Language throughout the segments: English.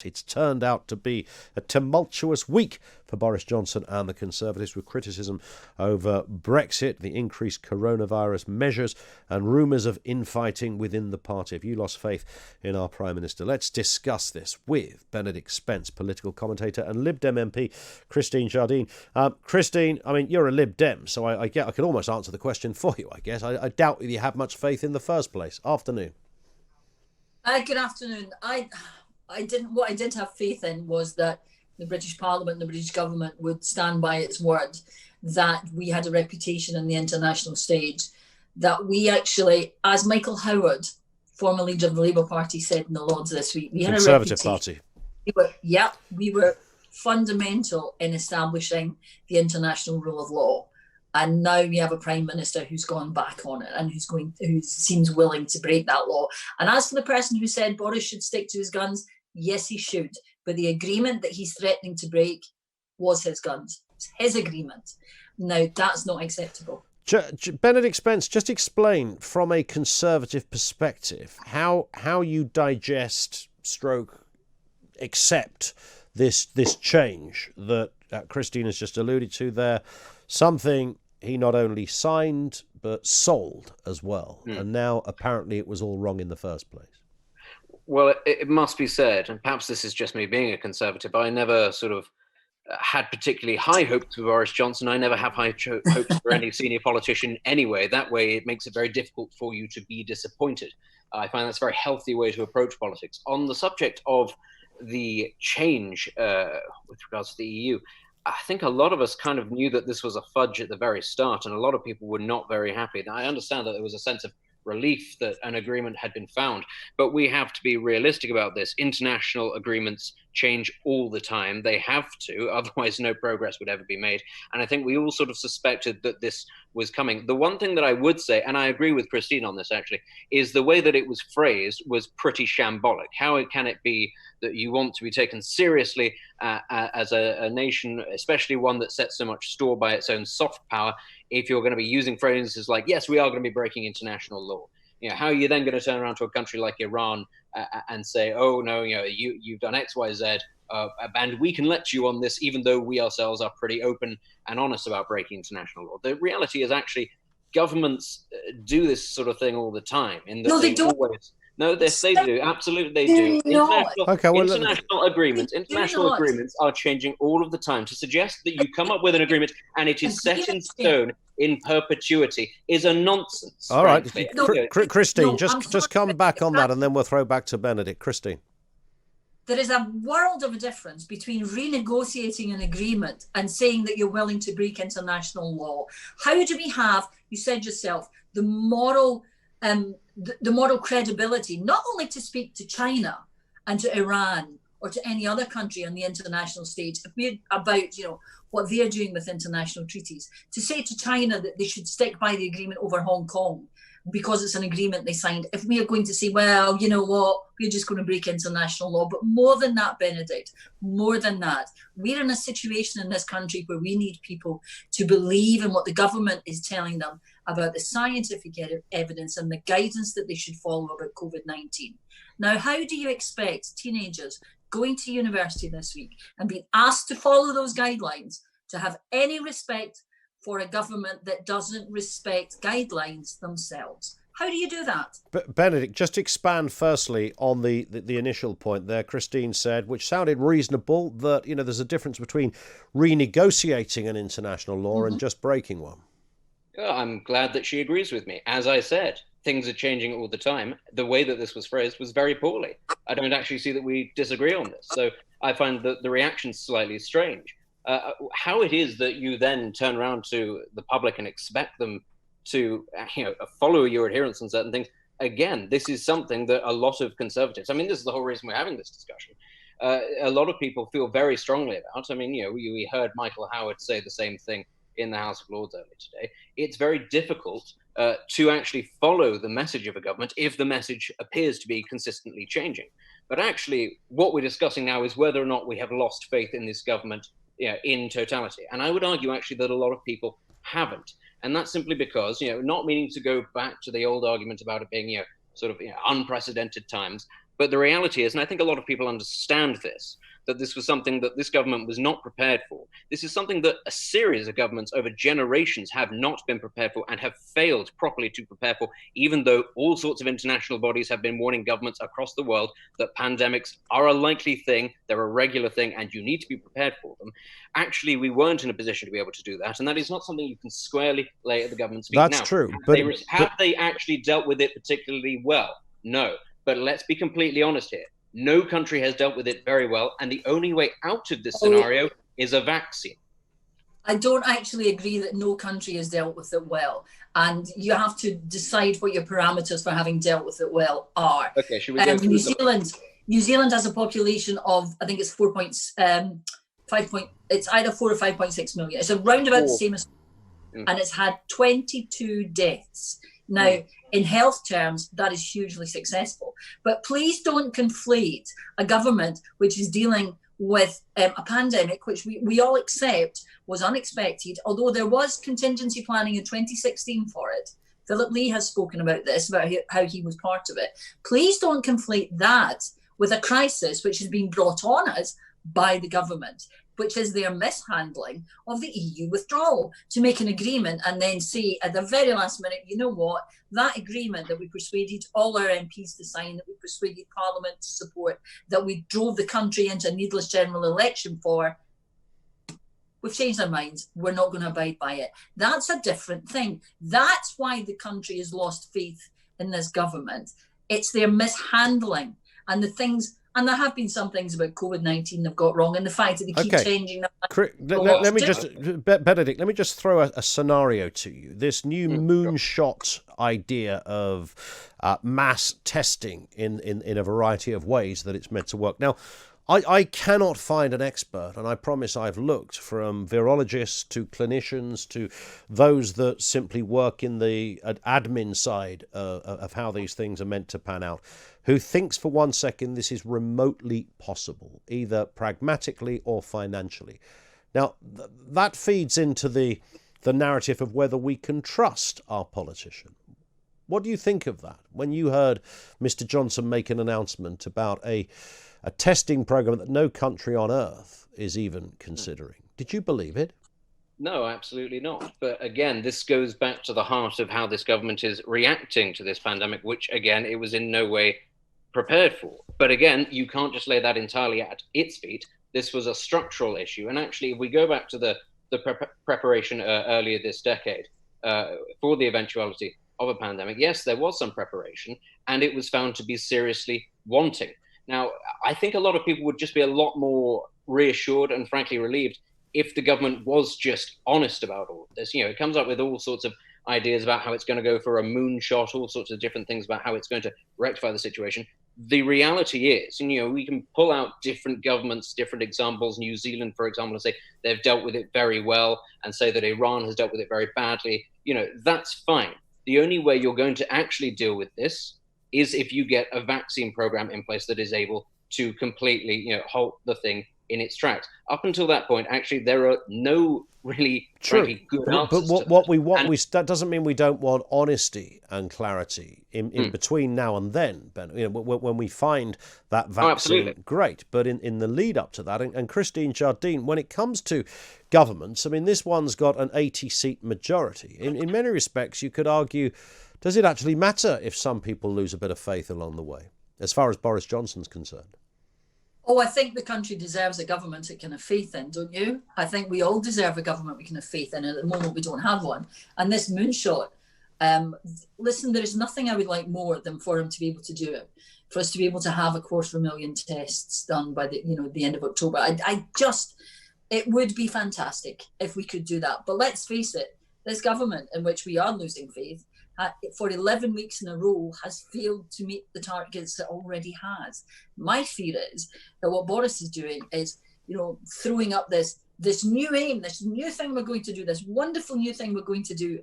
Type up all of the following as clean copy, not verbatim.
It's turned out to be a tumultuous week for Boris Johnson and the Conservatives, with criticism over Brexit, the increased coronavirus measures, and rumours of infighting within the party. Have you lost faith in our Prime Minister? Let's discuss this with Benedict Spence, political commentator, and Lib Dem MP Christine Jardine. Christine, I mean, you're a Lib Dem, so I could almost answer the question for you, I guess. I doubt you had much faith in the first place. Afternoon. Good afternoon. What I did have faith in was that the British Parliament and the British government would stand by its word, that we had a reputation in the international stage, that we actually, as Michael Howard, former leader of the Labour Party, said in the Lords this week, we had Conservative a reputation. Party. We were fundamental in establishing the international rule of law. And now we have a Prime Minister who's gone back on it and who seems willing to break that law. And as for the person who said Boris should stick to his guns, yes, he should. But the agreement that he's threatening to break was his guns. It's his agreement. Now, that's not acceptable. Benedict Spence, just explain from a Conservative perspective how you digest, accept this change that Christine has just alluded to there. Something he not only signed but sold as well. And now apparently it was all wrong in the first place. Well, it must be said, and perhaps this is just me being a Conservative, I never sort of had particularly high hopes for Boris Johnson. I never have high hopes for any senior politician anyway. That way it makes it very difficult for you to be disappointed. I find that's a very healthy way to approach politics. On the subject of the change with regards to the EU, I think a lot of us kind of knew that this was a fudge at the very start, and a lot of people were not very happy. Now, I understand that there was a sense of relief that an agreement had been found, but we have to be realistic about this. International agreements change all the time. They have to, otherwise no progress would ever be made. And I think we all sort of suspected that this was coming. The one thing that I would say, and I agree with Christine on this actually, is the way that it was phrased was pretty shambolic. How can it be that you want to be taken seriously as a nation, especially one that sets so much store by its own soft power, if you're going to be using phrases like, yes, we are going to be breaking international law? You know, how are you then going to turn around to a country like Iran and say, oh, no, you've done X, Y, Z, and we can lecture you on this, even though we ourselves are pretty open and honest about breaking international law? The reality is actually governments do this sort of thing all the time. No, they don't. No, they do. Absolutely, they do. International agreements are changing all of the time. To suggest that you come up with an agreement and it is set in stone in perpetuity is a nonsense. All right, Christine, just come back on that, and then we'll throw back to Benedict. Christine. There is a world of a difference between renegotiating an agreement and saying that you're willing to break international law. How do we have, you said yourself, the moral credibility, not only to speak to China and to Iran or to any other country on the international stage about what they're doing with international treaties, to say to China that they should stick by the agreement over Hong Kong because it's an agreement they signed, if we are going to say, well, you know what, we're just going to break international law. But more than that, Benedict, more than that, we're in a situation in this country where we need people to believe in what the government is telling them about the scientific evidence and the guidance that they should follow about COVID-19. Now, how do you expect teenagers going to university this week and being asked to follow those guidelines to have any respect for a government that doesn't respect guidelines themselves? How do you do that? But Benedict, just expand firstly on the initial point there. Christine said, which sounded reasonable, that there's a difference between renegotiating an international law and just breaking one. I'm glad that she agrees with me. As I said, things are changing all the time. The way that this was phrased was very poorly. I don't actually see that we disagree on this. So I find that the reaction slightly strange. How it is that you then turn around to the public and expect them to follow your adherence on certain things. Again, this is something that a lot of Conservatives, this is the whole reason we're having this discussion. A lot of people feel very strongly about. We heard Michael Howard say the same thing in the House of Lords earlier today. It's very difficult to actually follow the message of a government if the message appears to be consistently changing. But actually, what we're discussing now is whether or not we have lost faith in this government in totality. And I would argue actually that a lot of people haven't. And that's simply because, not meaning to go back to the old argument about it being, unprecedented times, But the reality is, and I think a lot of people understand this, that this was something that this government was not prepared for. This is something that a series of governments over generations have not been prepared for and have failed properly to prepare for, even though all sorts of international bodies have been warning governments across the world that pandemics are a likely thing, they're a regular thing, and you need to be prepared for them. Actually, we weren't in a position to be able to do that, and that is not something you can squarely lay at the government's feet. That's now. true. Have they actually dealt with it particularly well? No. But let's be completely honest here. No country has dealt with it very well, and the only way out of this scenario is a vaccine. I don't actually agree that no country has dealt with it well, and you have to decide what your parameters for having dealt with it well are. Okay, should we go through New Zealand has a population of, I think it's 5 it's either 4 or 5.6 million. It's around about the same as, and it's had 22 deaths. Now, in health terms, that is hugely successful. But please don't conflate a government which is dealing with a pandemic, which we all accept was unexpected, although there was contingency planning in 2016 for it. Philip Lee has spoken about this, about how he was part of it. Please don't conflate that with a crisis which has been brought on us by the government, which is their mishandling of the EU withdrawal, to make an agreement and then say at the very last minute, you know what, that agreement that we persuaded all our MPs to sign, that we persuaded Parliament to support, that we drove the country into a needless general election for, we've changed our minds, we're not going to abide by it. That's a different thing. That's why the country has lost faith in this government. It's their mishandling and the things. And there have been some things about COVID-19 they've got wrong, and the fact that they keep changing. Let me just, Benedict, let me just throw a scenario to you. This new moonshot idea of mass testing in a variety of ways that it's meant to work. Now, I cannot find an expert, and I promise I've looked, from virologists to clinicians to those that simply work in the admin side of how these things are meant to pan out, who thinks for 1 second this is remotely possible, either pragmatically or financially. Now, that feeds into the narrative of whether we can trust our politician. What do you think of that? When you heard Mr. Johnson make an announcement about a testing program that no country on earth is even considering, did you believe it? No, absolutely not. But again, this goes back to the heart of how this government is reacting to this pandemic, which, again, it was in no way prepared for. But again, you can't just lay that entirely at its feet. This was a structural issue. And actually, if we go back to the preparation earlier this decade for the eventuality of a pandemic, yes, there was some preparation, and it was found to be seriously wanting. Now, I think a lot of people would just be a lot more reassured and frankly relieved if the government was just honest about all of this. You know, it comes up with all sorts of ideas about how it's going to go for a moonshot, all sorts of different things about how it's going to rectify the situation. The reality is, and, you know, we can pull out different governments, different examples, New Zealand, for example, and say they've dealt with it very well, and say that Iran has dealt with it very badly. You know, that's fine. The only way you're going to actually deal with this is if you get a vaccine program in place that is able to completely, you know, halt the thing in its tracks. Up until that point, actually, there are no really frankly good answers. But what we want, that doesn't mean we don't want honesty and clarity in between now and then, Ben. You know, when we find that vaccine, great. But in the lead up to that, and Christine Jardine, when it comes to governments, I mean, this one's got an 80-seat majority. In many respects, you could argue, does it actually matter if some people lose a bit of faith along the way, as far as Boris Johnson's concerned? Oh, I think the country deserves a government it can have faith in, don't you? I think we all deserve a government we can have faith in. At the moment, we don't have one. And this moonshot, listen, there is nothing I would like more than for him to be able to do it, for us to be able to have 250,000 tests done by the end of October. It would be fantastic if we could do that. But let's face it, this government in which we are losing faith, for 11 weeks in a row, has failed to meet the targets it already has. My fear is that what Boris is doing is, throwing up this new aim, this new thing we're going to do, this wonderful new thing we're going to do.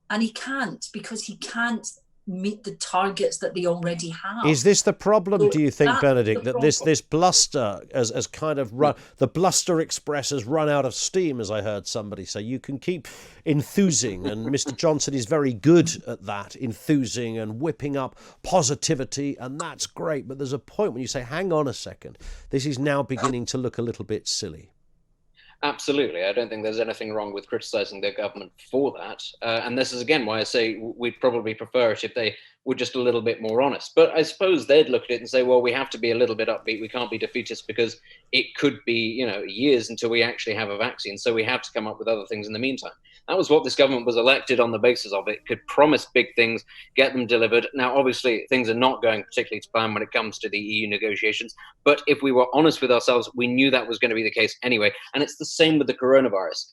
And he can't, because he can't meet the targets that they already have. Is this the problem, So do you think, that's Benedict, the that problem. this bluster has kind of run, the bluster express has run out of steam, as I heard somebody say? You can keep enthusing, and Mr. Johnson is very good at that, enthusing and whipping up positivity, and that's great. But there's a point when you say, hang on a second, this is now beginning to look a little bit silly. Absolutely. I don't think there's anything wrong with criticising their government for that. And this is, again, why I say we'd probably prefer it if they were just a little bit more honest. But I suppose they'd look at it and say, well, we have to be a little bit upbeat. We can't be defeatist because it could be, years until we actually have a vaccine. So we have to come up with other things in the meantime. That was what this government was elected on the basis of. It could promise big things, get them delivered. Now, obviously, things are not going particularly to plan when it comes to the EU negotiations. But if we were honest with ourselves, we knew that was going to be the case anyway. And it's the same with the coronavirus.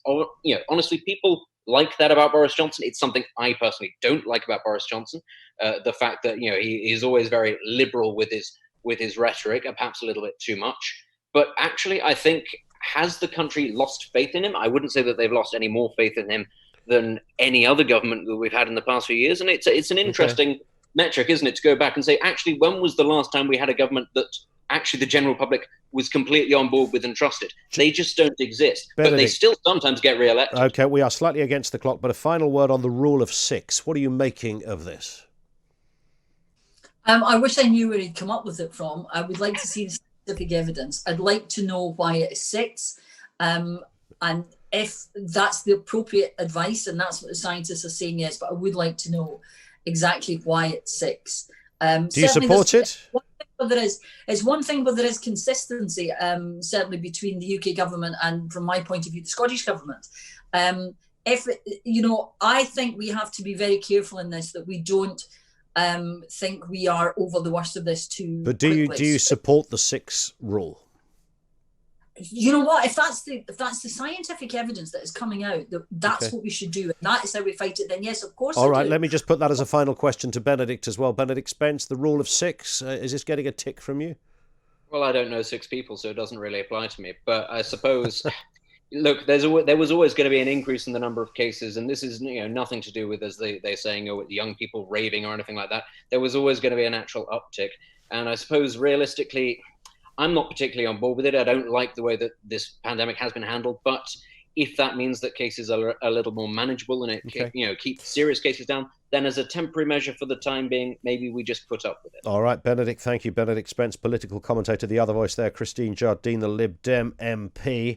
Honestly, people like that about Boris Johnson. It's something I personally don't like about Boris Johnson. The fact that he is always very liberal with his rhetoric, perhaps a little bit too much. But actually, I think, has the country lost faith in him? I wouldn't say that they've lost any more faith in him than any other government that we've had in the past few years. And it's an interesting metric, isn't it, to go back and say, actually, when was the last time we had a government that actually the general public was completely on board with and trusted? They just don't exist. Benedict, but they still sometimes get re-elected. Okay, we are slightly against the clock, but a final word on the rule of six. What are you making of this? I wish I knew where he'd come up with it from. I would like to see the scientific evidence. I'd like to know why it is 6. And if that's the appropriate advice, and that's what the scientists are saying, yes, but I would like to know exactly why it's 6. Do you support it? It's one thing, but there is consistency, certainly between the UK government and, from my point of view, the Scottish government. I think we have to be very careful in this, that we don't think we are over the worst of this too. But do you support the 6 rule? You know what? If that's the scientific evidence that is coming out, that's what we should do, and that is how we fight it, then yes, of course. All right, let me just put that as a final question to Benedict as well. Benedict Spence, the rule of 6, is this getting a tick from you? Well, I don't know 6 people, so it doesn't really apply to me. But I suppose, look, there was always going to be an increase in the number of cases, and this is nothing to do with, as they're saying, young people raving or anything like that. There was always going to be a natural uptick, and I suppose realistically, I'm not particularly on board with it. I don't like the way that this pandemic has been handled, but if that means that cases are a little more manageable and it keeps serious cases down, then as a temporary measure for the time being, maybe we just put up with it. All right, Benedict, thank you. Benedict Spence, political commentator. The other voice there, Christine Jardine, the Lib Dem MP.